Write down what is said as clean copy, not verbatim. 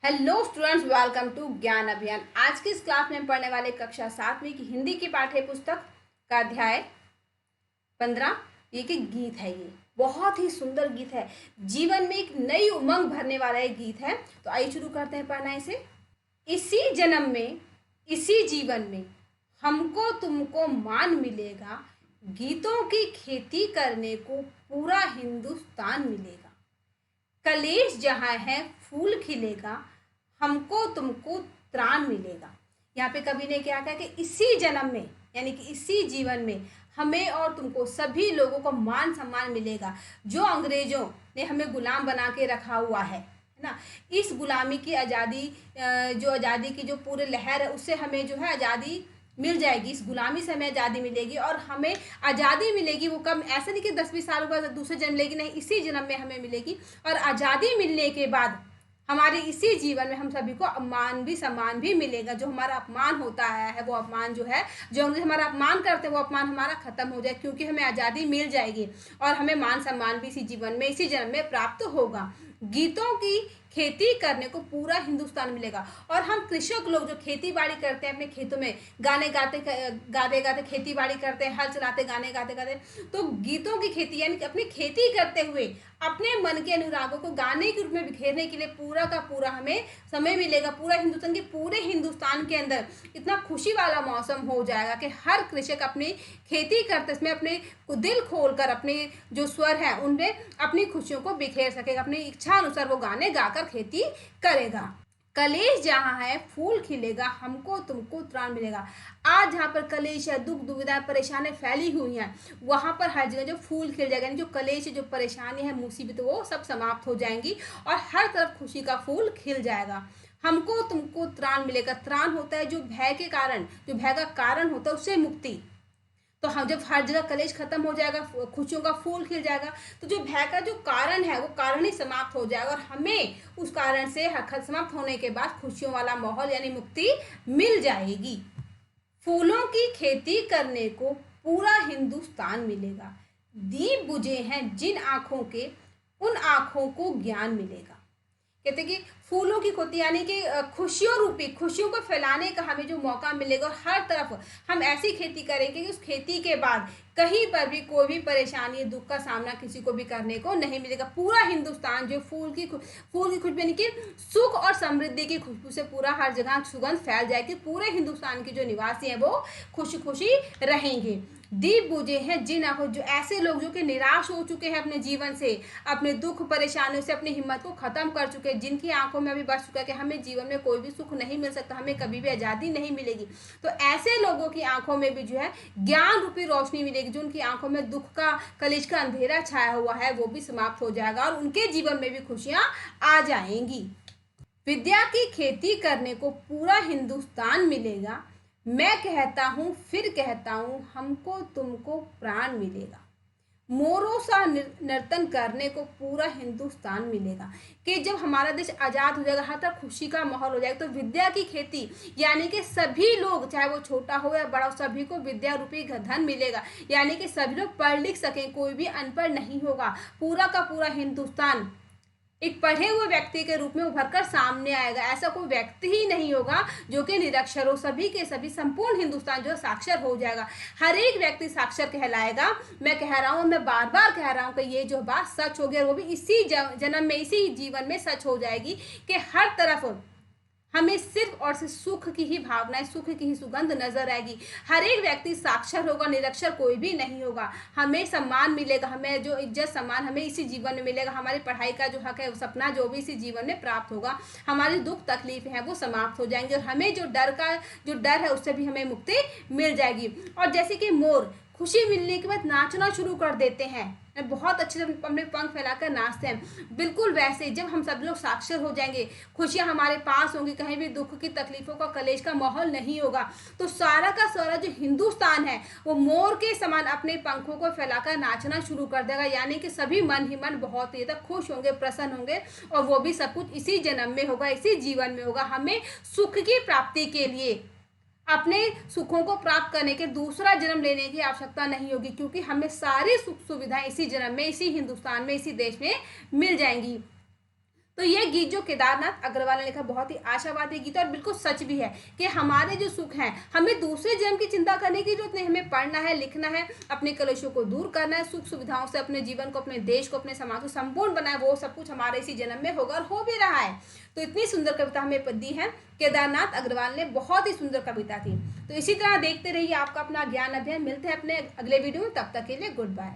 Hello students, welcome to ज्ञान अभियान। आज की इस क्लास में हम पढ़ने वाले कक्षा 7वीं की हिंदी की पाठ्य पुस्तक का अध्याय 15। ये कि गीत है। ये बहुत ही सुंदर गीत है, जीवन में एक नई उमंग भरने वाला एक गीत है। तो आइए शुरू करते हैं पढ़ना इसे। इसी जन्म में, इसी जीवन में हमको तुमको मान मिलेगा, गीतों की खेती करने को पूरा हिंदुस्तान मिलेगा। कलेश जहाँ है फूल खिलेगा, हमको तुमको त्राण मिलेगा। यहाँ पे कवि ने क्या कहा कि इसी जन्म में यानी कि इसी जीवन में हमें और तुमको सभी लोगों को मान सम्मान मिलेगा। जो अंग्रेजों ने हमें गुलाम बना के रखा हुआ है ना, इस गुलामी की आज़ादी, जो आज़ादी की जो पूरे लहर है, उससे हमें जो है आज़ादी मिल जाएगी। इस गुलामी से हमें आज़ादी मिलेगी और हमें आज़ादी मिलेगी। वो कब, ऐसा नहीं कि 10-20 साल बाद दूसरे जन्म मिलेगी, नहीं, इसी जन्म में हमें मिलेगी। और आज़ादी मिलने के बाद हमारे इसी जीवन में हम सभी को सम्मान भी मिलेगा। जो हमारा अपमान होता है वो अपमान जो है, जो अंग्रेज हमारा अपमान करते हैं, वो अपमान हमारा खत्म हो जाए, क्योंकि हमें आज़ादी मिल जाएगी और हमें मान सम्मान भी इसी जीवन में, इसी जन्म में प्राप्त होगा। गीतों की खेती करने को पूरा हिंदुस्तान मिलेगा। और हम कृषक लोग जो खेती बाड़ी करते हैं, अपने खेतों में गाने गाते गाते खेती बाड़ी करते हैं, हल चलाते गाने गाते गाते, तो गीतों की खेती यानी कि अपनी खेती करते हुए अपने मन के अनुरागों को गाने के रूप में बिखेरने के लिए पूरा का पूरा हमें समय मिलेगा। पूरे हिंदुस्तान के अंदर इतना खुशी वाला मौसम हो जाएगा कि हर कृषक अपनी खेती करते समय अपने दिल खोलकर अपने जो स्वर है उनमें अपनी खुशियों को बिखेर सकेगा। अपनी इच्छा अनुसार वो गाने गाकर खेती करेगा। कलेश जहाँ है फूल खिलेगा, हमको तुमको त्राण मिलेगा। आज जहाँ पर कलेश है, दुख दुविधा परेशानी फैली हुई हैं, वहाँ पर हर जगह जो फूल खिल जाएगा, जो कलेश, जो परेशानी है, मुसीबत, वो सब समाप्त हो जाएंगी और हर तरफ खुशी का फूल खिल जाएगा। हमको तुमको त्राण मिलेगा। त्राण होता है जो भय के कारण, जो भय का कारण होता है, उससे मुक्ति। तो हम जब हर जगह कलेश खत्म हो जाएगा, खुशियों का फूल खिल जाएगा, तो जो भय का जो कारण है वो कारण ही समाप्त हो जाएगा और हमें उस कारण से समाप्त होने के बाद खुशियों वाला माहौल यानी मुक्ति मिल जाएगी। फूलों की खेती करने को पूरा हिंदुस्तान मिलेगा। दीप बुझे हैं जिन आंखों के, उन आंखों को ज्ञान मिलेगा। कहते कि फूलों की खेती यानी कि खुशियों रूपी, खुशियों को फैलाने का हमें जो मौका मिलेगा और हर तरफ हम ऐसी खेती करेंगे कि उस खेती के बाद कहीं पर भी कोई भी परेशानी, दुख का सामना किसी को भी करने को नहीं मिलेगा। पूरा हिंदुस्तान जो फूल की खुशबू यानी कि सुख और समृद्धि की खुशबू से पूरा हर जगह सुगंध फैल जाएगी। पूरे हिंदुस्तान के जो निवासी हैं वो खुशी खुशी रहेंगे। दीप बुझे हैं जिन आंखों, जो ऐसे लोग जो कि निराश हो चुके हैं अपने जीवन से, अपने दुख परेशानियों से अपनी हिम्मत को खत्म कर चुके हैं, जिनकी आंखों में अभी बच चुका है कि हमें जीवन में कोई भी सुख नहीं मिल सकता, हमें कभी भी आज़ादी नहीं मिलेगी, तो ऐसे लोगों की आंखों में भी जो है ज्ञान रूपी रोशनी मिलेगी। जो उनकी आंखों में दुख का, कलेश का अंधेरा छाया हुआ है, वो भी समाप्त हो जाएगा और उनके जीवन में भी खुशियां आ जाएंगी। विद्या की खेती करने को पूरा हिंदुस्तान मिलेगा। मैं कहता हूँ फिर कहता हूँ, हमको तुमको प्राण मिलेगा। मोरों सा नर्तन करने को पूरा हिंदुस्तान मिलेगा। कि जब हमारा देश आज़ाद हो जाएगा, हर तरफ खुशी का माहौल हो जाएगा, तो विद्या की खेती यानी कि सभी लोग, चाहे वो छोटा हो या बड़ा हो, सभी को विद्या रूपी धन मिलेगा। यानी कि सभी लोग पढ़ लिख सकें, कोई भी अनपढ़ नहीं होगा। पूरा का पूरा हिंदुस्तान एक पढ़े हुए व्यक्ति के रूप में उभरकर सामने आएगा। ऐसा कोई व्यक्ति ही नहीं होगा जो कि निरक्षर हो। सभी के सभी, संपूर्ण हिंदुस्तान जो साक्षर हो जाएगा। हर एक व्यक्ति साक्षर कहलाएगा। मैं कह रहा हूँ, मैं बार बार कह रहा हूँ कि ये जो बात सच होगी, और वो भी इसी जन्म में, इसी जीवन में सच हो जाएगी कि हर तरफ हमें सिर्फ और सिर्फ सुख की ही भावनाएं, सुख की ही सुगंध नजर आएगी। हर एक व्यक्ति साक्षर होगा, निरक्षर कोई भी नहीं होगा। हमें सम्मान मिलेगा, हमें जो इज्जत सम्मान हमें इसी जीवन में मिलेगा। हमारी पढ़ाई का जो हक है, सपना जो भी इसी जीवन में प्राप्त होगा। हमारी दुख तकलीफ है वो समाप्त हो जाएंगे और हमें जो डर है उससे भी हमें मुक्ति मिल जाएगी। और जैसे कि मोर खुशी मिलने के बाद नाचना शुरू कर देते हैं, बहुत अच्छे से अपने पंख फैलाकर नाचते हैं, बिल्कुल वैसे जब हम सब लोग साक्षर हो जाएंगे, खुशियां हमारे पास होंगी, कहीं भी दुख की, तकलीफों का, कलेश का माहौल नहीं होगा, तो सारा का सारा जो हिंदुस्तान है वो मोर के समान अपने पंखों को फैलाकर नाचना शुरू कर देगा। यानी कि सभी मन ही मन बहुत ही तक खुश होंगे, प्रसन्न होंगे, और वो भी सब कुछ इसी जन्म में होगा, इसी जीवन में होगा। हमें सुख की प्राप्ति के लिए, अपने सुखों को प्राप्त करने के दूसरा जन्म लेने की आवश्यकता नहीं होगी, क्योंकि हमें सारी सुख सुविधाएं इसी जन्म में, इसी हिंदुस्तान में, इसी देश में मिल जाएंगी। तो ये गीत जो केदारनाथ अग्रवाल ने लिखा बहुत ही आशावादी गीत है और बिल्कुल सच भी है कि हमारे जो सुख हैं हमें दूसरे जन्म की चिंता करने की जरूरत नहीं, हमें पढ़ना है, लिखना है, अपने कलेशों को दूर करना है, सुख सुविधाओं से अपने जीवन को, अपने देश को, अपने समाज को संपूर्ण बनाए, वो सब कुछ हमारे इसी जन्म में होगा और हो भी रहा है। तो इतनी सुंदर कविता हमें दी है केदारनाथ अग्रवाल ने, बहुत ही सुंदर कविता थी। तो इसी तरह देखते रहिए आपका अपना ज्ञान अभियान। मिलते हैं अपने अगले वीडियो में, तब तक के लिए गुड बाय।